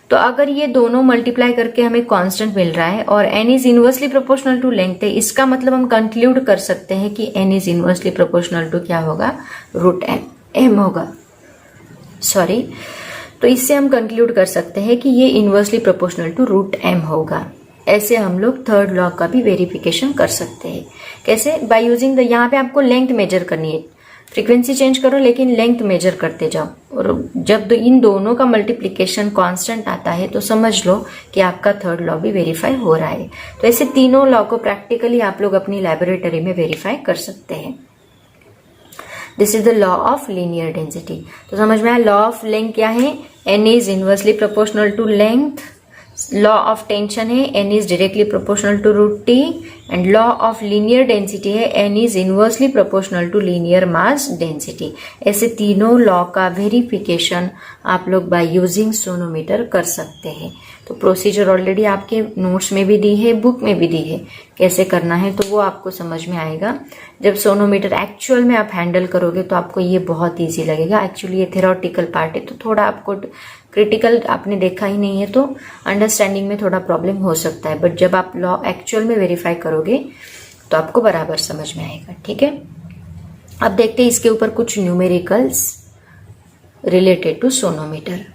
तो अगर ये दोनों मल्टीप्लाई करके हमें कांस्टेंट मिल रहा है और n is inversely proportional to length है, इसका मतलब हम कंक्लूड कर सकते हैं कि n is inversely proportional to क्या होगा, √m होगा, सॉरी। तो इससे हम कंक्लूड कर सकते हैं कि ये इनवर्सली प्रोपोर्शनल टू √m होगा। ऐसे हम लोग थर्ड लॉ का भी वेरिफिकेशन कर सकते हैं। कैसे, बाय यूजिंग द, यहाँ पे आपको लेंथ मेजर करनी है, फ्रीक्वेंसी चेंज करो लेकिन लेंथ मेजर करते जाओ, और जब इन दोनों का मल्टीप्लिकेशन कांस्टेंट आता है तो समझ लो कि आपका थर्ड लॉ भी वेरीफाई हो रहा है। तो ऐसे तीनों लॉ को प्रैक्टिकली आप लोग अपनी लैबोरेटरी में वेरीफाई कर सकते हैं। This is the law of linear density. तो समझ में आया लॉ ऑफ लेंथ क्या है, n is inversely proportional to length. Law of tension है n is directly proportional to √t, and law of linear density है n is inversely proportional to linear mass density. ऐसे तीनों law का verification आप लोग bye using sonometer कर सकते हैं। तो प्रोसीजर ऑलरेडी आपके नोट्स में भी दी है, बुक में भी दी है, कैसे करना है तो वो आपको समझ में आएगा। जब सोनोमीटर एक्चुअल में आप हैंडल करोगे तो आपको ये बहुत ईजी लगेगा। एक्चुअली ये थेरोटिकल पार्ट है तो थोड़ा आपको क्रिटिकल आपने देखा ही नहीं है तो अंडरस्टैंडिंग में थोड़ा प्रॉब्लम हो सकता है, बट जब आप लॉ एक्चुअल में वेरीफाई करोगे तो आपको बराबर समझ में आएगा। ठीक है, अब देखते हैं इसके ऊपर कुछ न्यूमेरिकल्स रिलेटेड टू सोनोमीटर।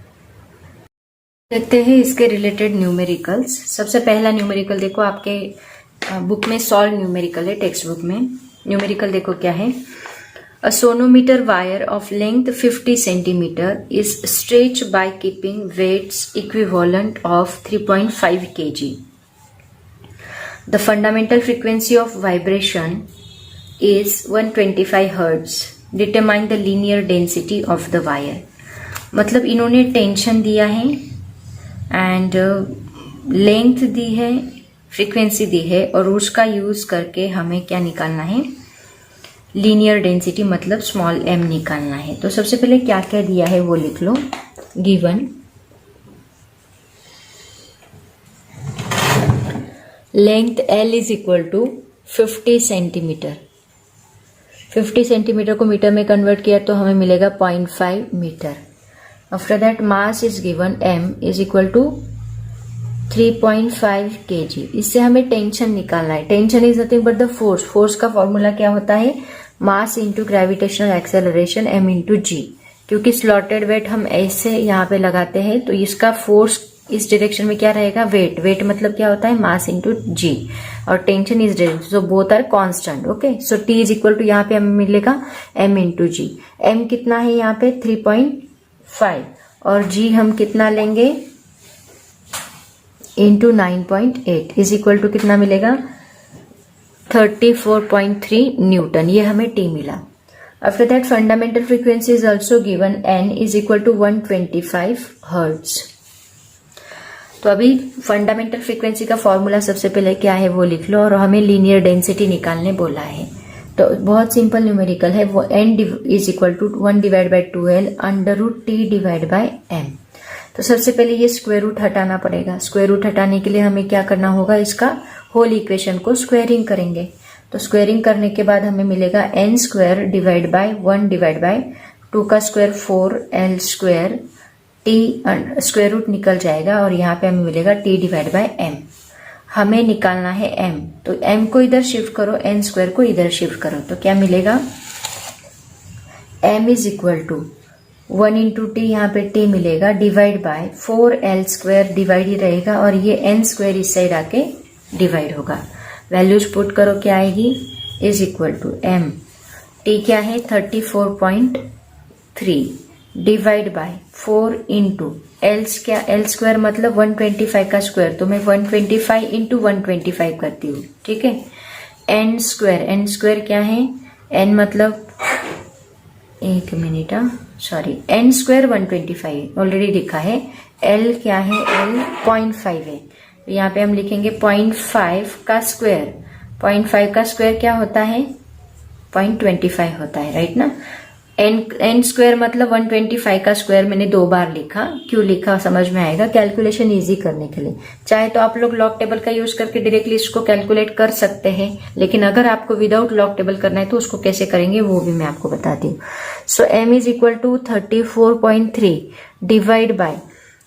देखते हैं इसके रिलेटेड न्यूमेरिकल्स। सबसे पहला न्यूमेरिकल देखो, आपके बुक में सॉल्व न्यूमेरिकल है, टेक्स्ट बुक में। न्यूमेरिकल देखो क्या है। A sonometer wire of length 50 centimetre is stretched by keeping weights equivalent of 3.5 kg. The fundamental frequency of vibration is 125 Hz. Determine the linear density of the wire. मतलब इन्होंने tension दिया है and length दी है, frequency दी है, और उसका use करके हमें क्या निकालना है, लीनियर डेंसिटी मतलब स्मॉल m निकालना है। तो सबसे पहले क्या क्या दिया है वो लिख लो। Given length L is equal to 50 centimetre. 50 centimetre को मीटर में कन्वर्ट किया तो हमें मिलेगा 0.5 metre. After that mass is given m is equal to 3.5 kg। इससे हमें टेंशन निकालना है। Tension is nothing but the force. Force का फॉर्मूला क्या होता है, mass into gravitational acceleration m into g. क्योंकि स्लॉटेड वेट हम ऐसे यहाँ पे लगाते हैं तो इसका फोर्स इस डायरेक्शन में क्या रहेगा, वेट। वेट मतलब क्या होता है, मास इंटू जी, और tension is direction, so both are constant. Okay, so T is equal to यहाँ पे हमें मिलेगा m इंटू जी। m कितना है यहाँ पे 3.5, और g हम कितना लेंगे इंटू 9.8 इज इक्वल टू कितना मिलेगा 34.3 न्यूटन। ये हमें t मिला। After that fundamental frequency is also given n is equal to 125 hertz. तो अभी फंडामेंटल फ्रीक्वेंसी का फॉर्मूला सबसे पहले क्या है वो लिख लो, और हमें लीनियर डेंसिटी निकालने बोला है। तो बहुत सिंपल न्यूमेरिकल है वो, n is equal to 1 divide by 2l under root T divide by m। तो सबसे पहले ये स्क्वायर रूट हटाना पड़ेगा। स्क्वायर रूट हटाने के लिए हमें क्या करना होगा, इसका होल इक्वेशन को स्क्वायरिंग करेंगे। तो स्क्वायरिंग करने के बाद हमें मिलेगा n square divide by 1 divide by 2 का square 4l square, T square root निकल जाएगा और यहाँ पे हमें मिलेगा t डिवाइड बाई m। हमें निकालना है m, तो m को इधर शिफ्ट करो, n स्क्वायर को इधर शिफ्ट करो, तो क्या मिलेगा m is equal to 1 into t, यहाँ पे t मिलेगा, divide by 4l square, divide ही रहेगा, और ये n स्क्वायर इस साइड आके डिवाइड होगा। वैल्यूज पुट करो, क्या आएगी, is equal to m, t क्या है 34.3 डिवाइड बाय 4 इंटू एल क्या, एल स्क्वायर मतलब 125 का स्क्वायर, तो मैं 125 इंटू 125 करती हूँ, ठीक है। एन स्क्वायर, एन स्क्वायर क्या है, एन मतलब एक minute, sorry, N square 125 already लिखा है। एल क्या है, एल 0.5 है, तो यहाँ पे हम लिखेंगे 0.5 का स्क्वायर। 0.5 का स्क्वायर क्या होता है, 0.25 होता है, राइट ना। एन स्क्वायर मतलब 125 का स्क्वायर मैंने 2 बार लिखा, क्यों लिखा समझ में आएगा, कैलकुलेशन इजी करने के लिए। चाहे तो आप लोग लॉग टेबल का यूज करके डायरेक्टली इसको कैलकुलेट कर सकते हैं, लेकिन अगर आपको विदाउट लॉग टेबल करना है तो उसको कैसे करेंगे वो भी मैं आपको बताती हूँ। So m is equal to 34.3 divide by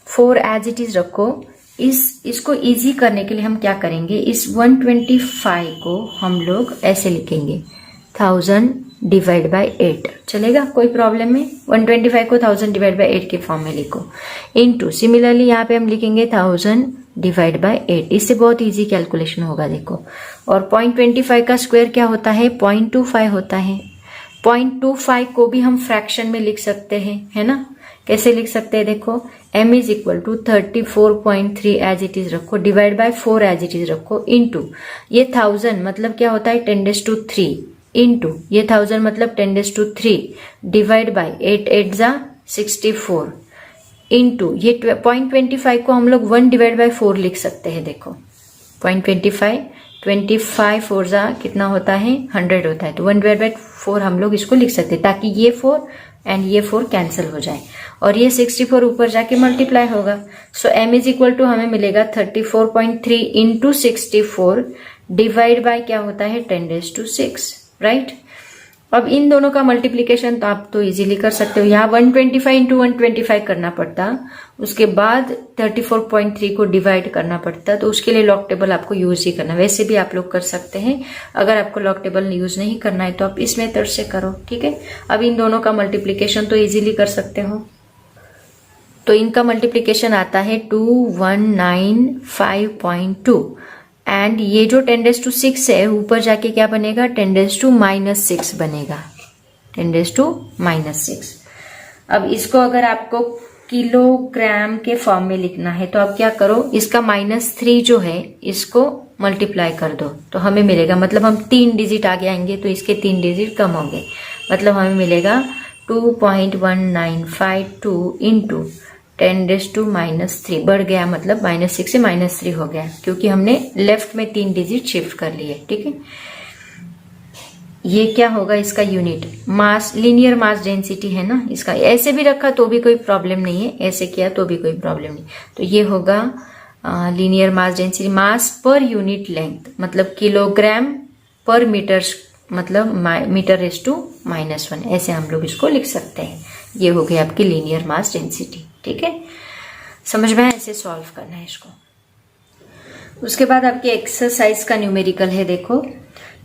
4 as it is रखो। इसको इजी करने के लिए हम क्या करेंगे, इस 125 को हम लोग ऐसे लिखेंगे 1000 डिवाइड बाय 8, चलेगा, कोई प्रॉब्लम है। 125 को 1000 डिवाइड बाय 8 के फॉर्म में लिखो, इनटू सिमिलरली यहाँ पे हम लिखेंगे 1000 डिवाइड बाय 8। इससे बहुत इजी कैलकुलेशन होगा, देखो। और 0.25 का स्क्वायर क्या होता है, 0.25 होता है। 0.25 को भी हम फ्रैक्शन में लिख सकते हैं, है ना। कैसे लिख सकते हैं, देखो, m is equal to 34.3 as it is रखो, divide by 4 as it is रखो, इनटू ये 1000 मतलब क्या होता है 10⁻3, इनटू ये 1000 मतलब 10⁻3 डिवाइड बाय 8 8 जा 64, इनटू ये 0.25 को हम लोग 1 डिवाइड बाय 4 लिख सकते हैं। देखो 0.25 4 जा कितना होता है 100 होता है, तो 1 डिवाइड बाय 4 हम लोग इसको लिख सकते हैं, ताकि ये 4 एंड ये 4 कैंसिल हो जाए और ये 64 ऊपर जाके मल्टीप्लाई होगा। सो m इज इक्वल टू हमें मिलेगा 34.3 इंटू 64 डिवाइड बाय क्या होता है 10⁻6, राइट। अब इन दोनों का मल्टीप्लीकेशन तो आप तो इजीली कर सकते हो। यहाँ 125 इंटू 125 करना पड़ता, उसके बाद 34.3 को डिवाइड करना पड़ता, तो उसके लिए लॉग टेबल आपको यूज ही करना। वैसे भी आप लोग कर सकते हैं, अगर आपको लॉग टेबल यूज नहीं करना है तो आप इस मेथड से करो, ठीक है। अब इन दोनों का मल्टीप्लीकेशन तो इजीली कर सकते हो। तो इनका मल्टीप्लिकेशन आता है 2195.2 एंड ये जो 10⁻6 है ऊपर जाके क्या बनेगा 10⁻⁻6 बनेगा 10⁻⁻6। अब इसको अगर आपको किलोग्राम के फॉर्म में लिखना है तो आप क्या करो, इसका -3 जो है इसको मल्टीप्लाई कर दो तो हमें मिलेगा, मतलब हम 3 डिजिट आगे आएंगे तो इसके 3 डिजिट कम होंगे, मतलब हमें मिलेगा 2.1952 इंटू 10⁻⁻3 बढ़ गया, मतलब -6 से -3 हो गया क्योंकि हमने लेफ्ट में 3 डिजिट शिफ्ट कर लिए। ठीक है, ये क्या होगा इसका unit mass, linear mass density है ना इसका। ऐसे भी रखा तो भी कोई प्रॉब्लम नहीं है, ऐसे किया तो भी कोई प्रॉब्लम नहीं। तो ये होगा लीनियर मास डेंसिटी, मास पर यूनिट लेंथ, मतलब किलोग्राम पर मीटर, मतलब मीटर⁻⁻1, ऐसे हम लोग इसको लिख सकते हैं। ये हो गई आपकी लीनियर मास डेंसिटी। ठीक है, समझ में, ऐसे सॉल्व करना है इसको। उसके बाद आपके एक्सरसाइज का न्यूमेरिकल है, देखो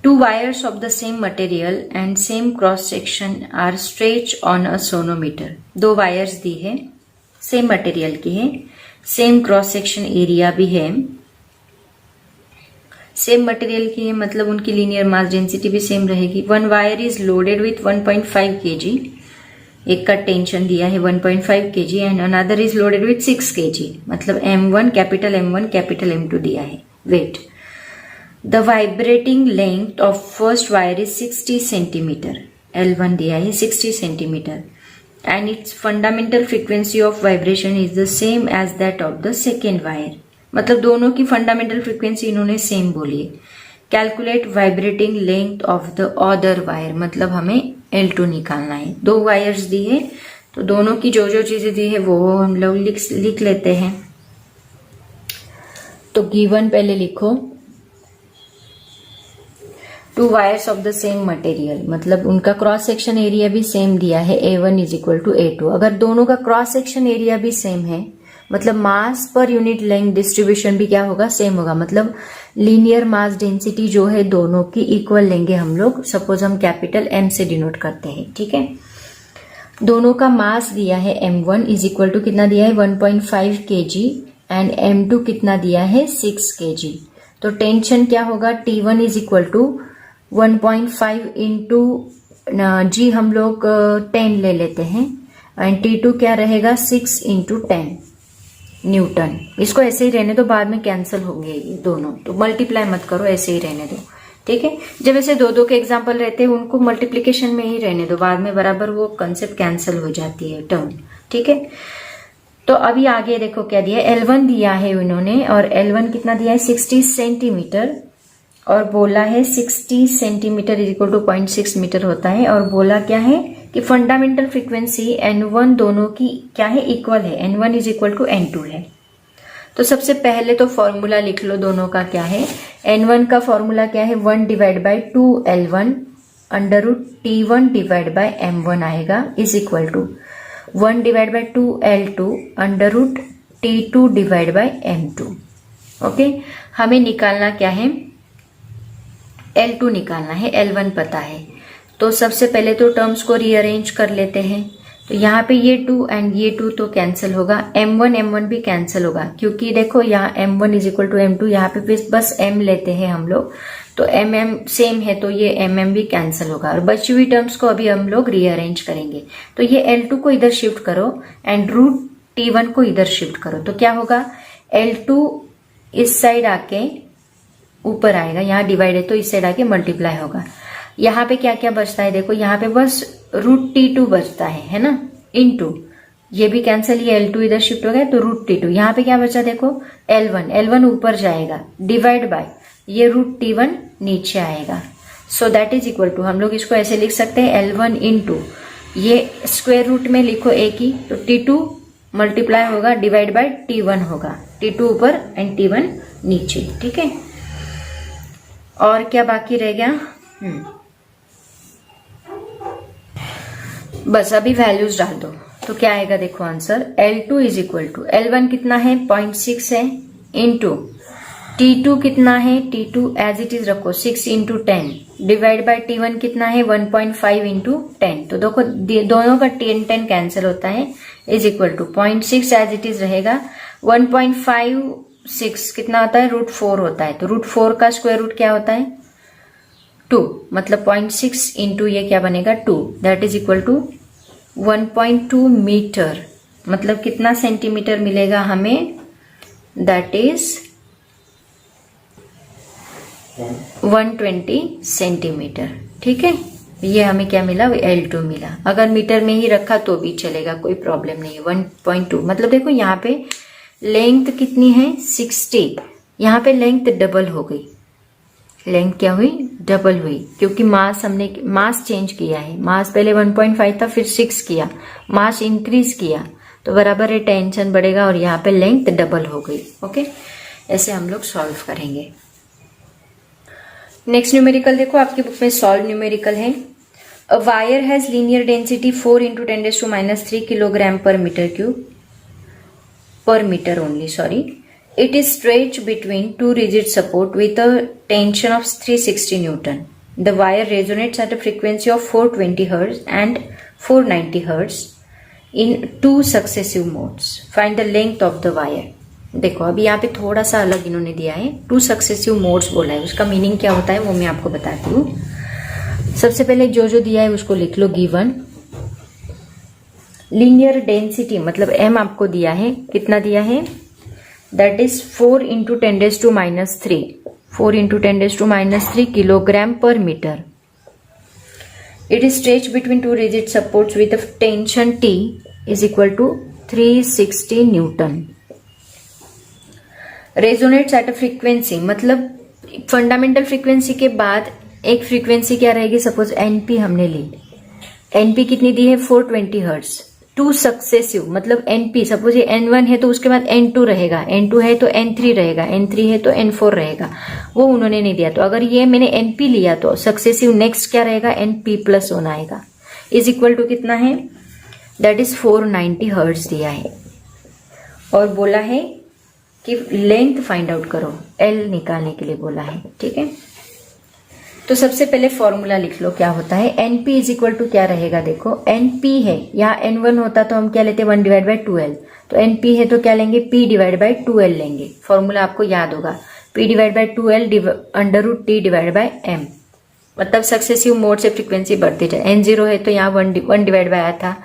2 wires of the same material and same cross section are stretched on a sonometer। 2 wires दी है, सेम मटेरियल की है, सेम क्रॉस सेक्शन एरिया भी है, सेम मटेरियल की है, मतलब उनकी लीनियर मास डेंसिटी भी सेम रहेगी। 1 wire is loaded with 1.5 kg, एक का टेंशन दिया है 1.5 kg and another is loaded with 6 kg, मतलब M1 कैपिटल M2 दिया है wait. The vibrating length of first wire is 60 centimeter, L1 दिया है 60 centimeter and its fundamental frequency of vibration is the same as that of the second wire, मतलब दोनों की fundamental frequency इन्होंने same बोली है। Calculate vibrating length of the other wire, मतलब हमें L2 निकालना है। 2 वायर्स दी है तो दोनों की जो जो चीजें दी है वो हम लोग लिख लेते हैं। तो गिवन पहले लिखो 2 wires of the same material, मतलब उनका क्रॉस सेक्शन एरिया भी सेम दिया है A1 is equal to A2। अगर दोनों का क्रॉस सेक्शन एरिया भी सेम है मतलब मास पर यूनिट लेंथ डिस्ट्रीब्यूशन भी क्या होगा, सेम होगा, मतलब लीनियर मास डेंसिटी जो है दोनों की इक्वल लेंगे हम लोग। सपोज हम कैपिटल M से डिनोट करते हैं। ठीक है, दोनों का मास दिया है M1 इज इक्वल टू कितना दिया है 1.5 kg एंड M2 कितना दिया है 6 kg। तो टेंशन क्या होगा, T1 is equal to 1.5 into g हम लोग 10 ले लेते हैं एंड T2 क्या रहेगा 6 इंटू 10 न्यूटन। इसको ऐसे ही रहने दो, बाद में कैंसिल होंगे ये दोनों, तो मल्टीप्लाई मत करो, ऐसे ही रहने दो। ठीक है, जब ऐसे 2 के एग्जाम्पल रहते हैं उनको मल्टीप्लीकेशन में ही रहने दो, बाद में बराबर वो कंसेप्ट कैंसिल हो जाती है टर्म। ठीक है, तो अभी आगे देखो क्या दिया है, L1 दिया है उन्होंने और L1 कितना दिया है 60 सेंटीमीटर और बोला है 60 centimetre is equal to 0.6 metre होता है और बोला क्या है कि फंडामेंटल फ्रीक्वेंसी N1 दोनों की क्या है, इक्वल है, N1 is equal to N2 है। तो सबसे पहले तो फॉर्मूला लिख लो दोनों का क्या है। N1 का फॉर्मूला क्या है 1/2L1 √T1/M1 आएगा is equal to 1/2L2 √T2/M2। Okay, हमें निकालना क्या है, L2 निकालना है, L1 पता है। तो सबसे पहले तो टर्म्स को रीअरेंज कर लेते हैं। तो यहाँ पे ये 2 एंड ये 2 तो कैंसिल होगा, M1 भी कैंसिल होगा क्योंकि देखो यहाँ M1 is equal to M2, यहाँ पे बस M लेते हैं हम लोग, तो MM सेम है तो ये MM भी कैंसिल होगा और बची हुई टर्म्स को अभी हम लोग रीअरेंज करेंगे। तो ये L2 को इधर शिफ्ट करो एंड √T1 को इधर शिफ्ट करो, तो क्या होगा L2 इस साइड आके ऊपर आएगा, यहाँ डिवाइड है तो इस साइड आके मल्टीप्लाई होगा। यहाँ पे क्या क्या बचता है देखो, यहाँ पे बस √T2 बचता है ना, इनटू ये भी कैंसिल, ये L2 इधर शिफ्ट हो गया तो √T2। यहाँ पे क्या बचा देखो L1 ऊपर जाएगा डिवाइड बाय ये √T1 नीचे आएगा। So that is equal to, हम लोग इसको ऐसे लिख सकते हैं L1 इंटू ये स्क्वायर रूट में लिखो एक ही, तो T2 मल्टीप्लाई होगा डिवाइड बाय T1 होगा, T2 ऊपर एंड T1 नीचे। ठीक है, और क्या बाकी रह गया, बस अभी वैल्यूज डाल दो। तो क्या आएगा देखो answer, L2 is equal to L1 कितना है 0.6 है इंटू T2 कितना है, T2 एज इट इज रखो 6 इंटू 10 डिवाइड बाय T1 कितना है 1.5 इंटू 10। तो देखो दोनों का 10 कैंसिल होता है, is equal to 0.6 as it is रहेगा। 1.56 कितना होता है, √4 होता है। तो √4 का स्क्वायर रूट क्या होता है 2, मतलब 0.6 इंटू ये क्या बनेगा 2, that is equal to 1.2 metre. मतलब कितना सेंटीमीटर मिलेगा हमें, दैट इज 120 सेंटीमीटर। ठीक है, ये हमें क्या मिला, L2 मिला। अगर मीटर में ही रखा तो भी चलेगा, कोई प्रॉब्लम नहीं है। 1.2 मतलब देखो यहाँ पे लेंथ कितनी है 60, यहाँ पे लेंथ डबल हो गई। लेंथ क्या हुई, डबल हुई, क्योंकि मास हमने मास चेंज किया है। मास पहले 1.5 था, फिर 6 किया, मास इंक्रीज किया, तो बराबर है टेंशन बढ़ेगा और यहाँ पे लेंथ डबल हो गई। ओके, ऐसे हम लोग सॉल्व करेंगे। नेक्स्ट न्यूमेरिकल देखो, आपकी बुक में सॉल्व न्यूमेरिकल है। A wire has linear density 4 into 10⁻³ kilogram per metre cube, per meter only, sorry. It is stretched between two rigid support with a tension of 360 Newton. The wire resonates at a frequency of 420 Hz and 490 Hz in two successive modes. Find the length of the wire. देखो अभी यहाँ पे थोड़ा सा अलग इन्होंने दिया है, 2 successive modes बोला है। उसका मीनिंग क्या होता है वो मैं आपको बताती हूँ। सबसे पहले जो जो दिया है उसको लिख लो, गिवन। लीनियर डेंसिटी मतलब m आपको दिया है, कितना दिया है, that is 4 into 10⁻³ 4 into 10⁻³ kilogram per metre. It is stretch between two rigid supports with tension T is equal to 360 newton. Resonates at a frequency मतलब फंडामेंटल फ्रीक्वेंसी के बाद एक फ्रीक्वेंसी क्या रहेगी, सपोज NP हमने ली, NP कितनी दी है 420 hertz. 2 successive मतलब NP, सपोज ये N1 है तो उसके बाद N2 रहेगा, N2 है तो N3 रहेगा, N3 है तो N4 रहेगा, वो उन्होंने नहीं दिया। तो अगर ये मैंने NP लिया तो सक्सेसिव नेक्स्ट क्या रहेगा, NP+1 आएगा, इज इक्वल टू कितना है, दैट इज 490 हर्ट्ज दिया है। और बोला है कि लेंथ फाइंड आउट करो, L निकालने के लिए बोला है। ठीक है, तो सबसे पहले फॉर्मूला लिख लो क्या होता है। NP इज इक्वल टू क्या रहेगा, देखो NP है, यहाँ N1 होता तो हम क्या लेते 1/2L, तो NP है तो क्या लेंगे P/2L लेंगे। फॉर्मूला आपको याद होगा, P/2L √T/m, मतलब सक्सेसिव मोड से फ्रीक्वेंसी बढ़ती जाए। N0 है तो यहाँ 1 आया था,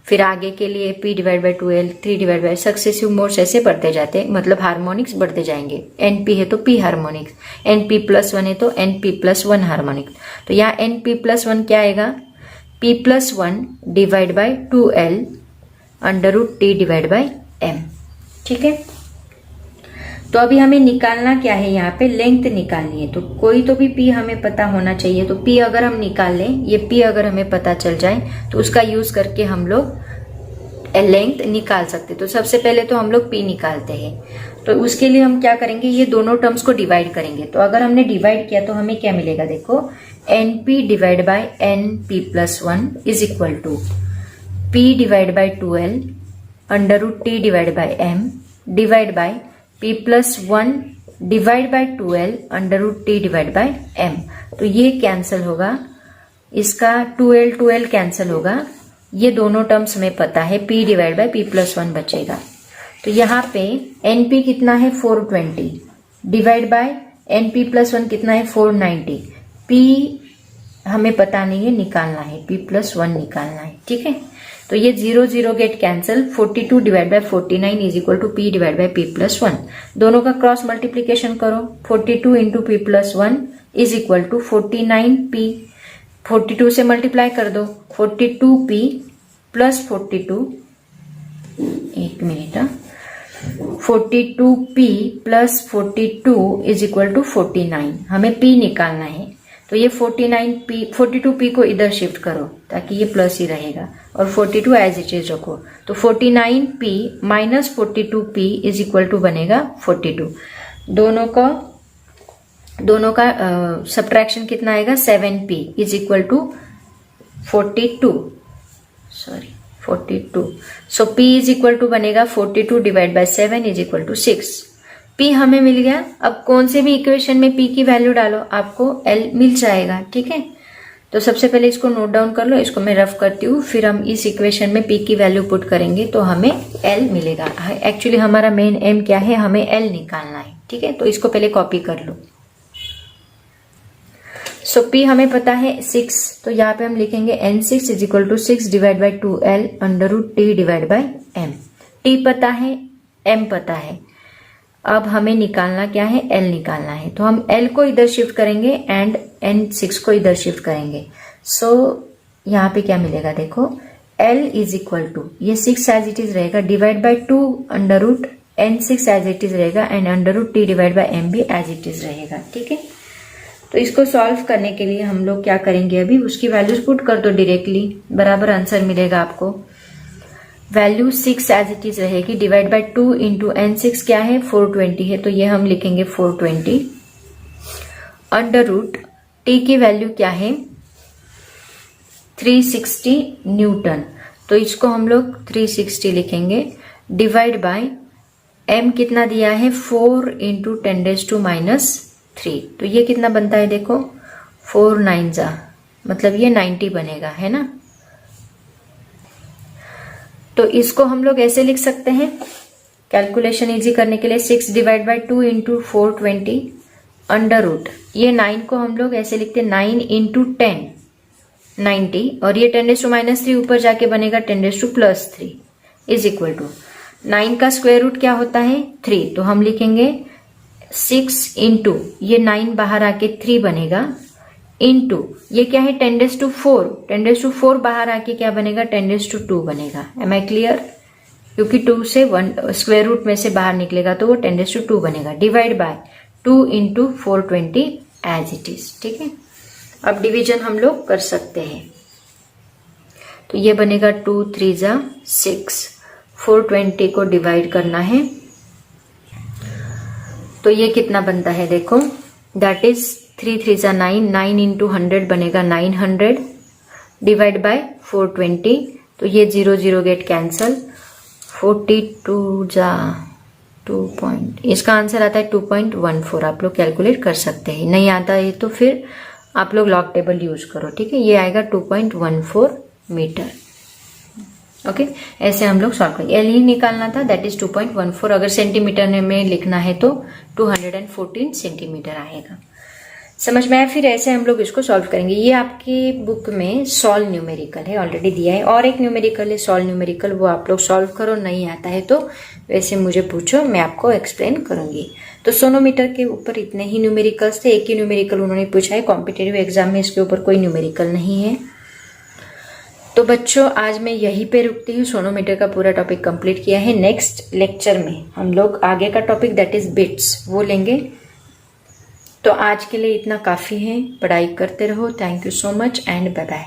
फिर आगे के लिए P/2L 3/, सक्सेसिव मोड्स ऐसे बढ़ते जाते, मतलब हार्मोनिक्स बढ़ते जाएंगे। NP है तो P हार्मोनिक्स, NP+1 है तो NP+1 हार्मोनिक्स। तो यहाँ NP+1 क्या आएगा, P+1 / 2L √T/m। ठीक है, तो अभी हमें निकालना क्या है, यहाँ पे लेंथ निकालनी है। तो कोई तो भी P हमें पता होना चाहिए। तो P अगर हम निकाल लें, ये P अगर हमें पता चल जाए तो उसका यूज करके हम लोग लेंथ निकाल सकते। तो सबसे पहले तो हम लोग P निकालते हैं। तो उसके लिए हम क्या करेंगे, ये दोनों टर्म्स को डिवाइड करेंगे। तो अगर हमने डिवाइड किया तो हमें क्या मिलेगा, देखो NP / NP+1 is equal to P/2L √T/m divide by P+1 / 2L √T/m। तो ये कैंसिल होगा, इसका 2L कैंसिल होगा, ये दोनों टर्म्स हमें पता है, P/P+1 बचेगा। तो यहाँ पे NP कितना है 420 डिवाइड बाय NP+1 कितना है 490। P हमें पता नहीं है, निकालना है, P+1 निकालना है। ठीक है, तो ये 0 0 get cancel, 42 / 49 is equal to P/P+1। दोनों का क्रॉस मल्टीप्लीकेशन करो, 42 into P+1 is equal to 49P। 42 से मल्टीप्लाई कर दो, 42P + 42, एक minute, 42P + 42 is equal to 49। हमें P निकालना है, तो ये 42P को इधर शिफ्ट करो ताकि ये प्लस ही रहेगा, और 42 एज इट इज रखो। तो 49P - 42P is equal to बनेगा 42। दोनों का सब्ट्रैक्शन कितना आएगा, 7P is equal to 42। So P is equal to बनेगा 42 / 7 इज इक्वल टू 6। P हमें मिल गया। अब कौन से भी इक्वेशन में P की वैल्यू डालो आपको L मिल जाएगा, ठीक है। तो सबसे पहले इसको नोट डाउन कर लो, इसको मैं रफ करती हूँ, फिर हम इस इक्वेशन में P की वैल्यू पुट करेंगे तो हमें L मिलेगा। एक्चुअली हमारा मेन एम क्या है, हमें L निकालना है, ठीक है। तो इसको पहले कॉपी कर लो। सो P हमें पता है 6, तो यहाँ पे हम लिखेंगे N6 is equal to 6 divide by 2L under root T divide by M। T पता है, M पता है, अब हमें निकालना क्या है, L निकालना है। तो हम L को इधर शिफ्ट करेंगे एंड N6 को इधर शिफ्ट करेंगे। सो यहाँ पे क्या मिलेगा देखो, L इज इक्वल टू, ये 6 एज इट इज रहेगा divide by 2 under root N6 as it is रहेगा and under root T divide by M भी एज इट इज रहेगा, ठीक है। तो इसको सॉल्व करने के लिए हम लोग क्या करेंगे, अभी उसकी वैल्यूज पुट कर दो डायरेक्टली, बराबर आंसर मिलेगा आपको। वैल्यू 6 एज इट इज रहेगी डिवाइड बाई 2 इंटू N6 क्या है 420 है, तो ये हम लिखेंगे 420 अंडर रूट T की वैल्यू क्या है 360 न्यूटन, तो इसको हम लोग 360 लिखेंगे डिवाइड बाय M कितना दिया है 4 इंटू 10⁻⁻3, तो ये कितना बनता है देखो 4 9 जा, मतलब ये 90 बनेगा, है ना। तो इसको हम लोग ऐसे लिख सकते हैं कैलकुलेशन इजी करने के लिए, 6 divide by 2 into 420 under root, ये 9 को हम लोग ऐसे लिखते हैं 9 इंटू 10 90, और ये 10⁻³ ऊपर जाके बनेगा 10⁻+3 इज इक्वल टू 9 का स्क्वायर रूट क्या होता है 3, तो हम लिखेंगे 6 इंटू ये 9 बाहर आके 3 बनेगा इंटू ये क्या है 10⁻⁴, 10⁻⁴ बाहर आके क्या बनेगा 10⁻² बनेगा। एम आई क्लियर, क्योंकि 2 से 1 स्क्वायर रूट में से बाहर निकलेगा तो वो 10⁻² बनेगा divide by 2 into 420 as it is, ठीक है। अब डिवीजन हम लोग कर सकते हैं, तो ये बनेगा 2 3 जा 6, 420 को डिवाइड करना है, तो ये कितना बनता है देखो, दैट इज 3 3 जा 9, 9 इंटू 100 बनेगा 900 डिवाइड बाय 420, तो ये 0 0 गेट कैंसल, 42 जा 2 इसका आंसर आता है 2.14। आप लोग कैलकुलेट कर सकते हैं, नहीं आता है तो फिर आप लोग लॉग टेबल यूज करो, ठीक है। ये आएगा 2.14 मीटर, ओके। ऐसे हम लोग सॉल्व करेंगे। एल ही निकालना था, दैट इज 2.14, अगर सेंटीमीटर में लिखना है तो 214 सेंटीमीटर आएगा। समझ में आया। फिर ऐसे हम लोग इसको सॉल्व करेंगे। ये आपकी बुक में सॉल्व न्यूमेरिकल है, ऑलरेडी दिया है, और एक न्यूमेरिकल है सॉल्व न्यूमेरिकल, वो आप लोग सॉल्व करो, नहीं आता है तो वैसे मुझे पूछो, मैं आपको एक्सप्लेन करूंगी। तो सोनोमीटर के ऊपर इतने ही न्यूमेरिकल्स थे, एक ही न्यूमेरिकल उन्होंने पूछा है, कॉम्पिटेटिव एग्जाम में इसके ऊपर कोई न्यूमेरिकल नहीं है। तो बच्चों आज मैं यहीं पे रुकती हूँ, सोनोमीटर का पूरा टॉपिक कंप्लीट किया है। नेक्स्ट लेक्चर में हम लोग आगे का टॉपिक दैट इज बिट्स वो लेंगे। तो आज के लिए इतना काफ़ी है, पढ़ाई करते रहो। Thank you so much and bye bye.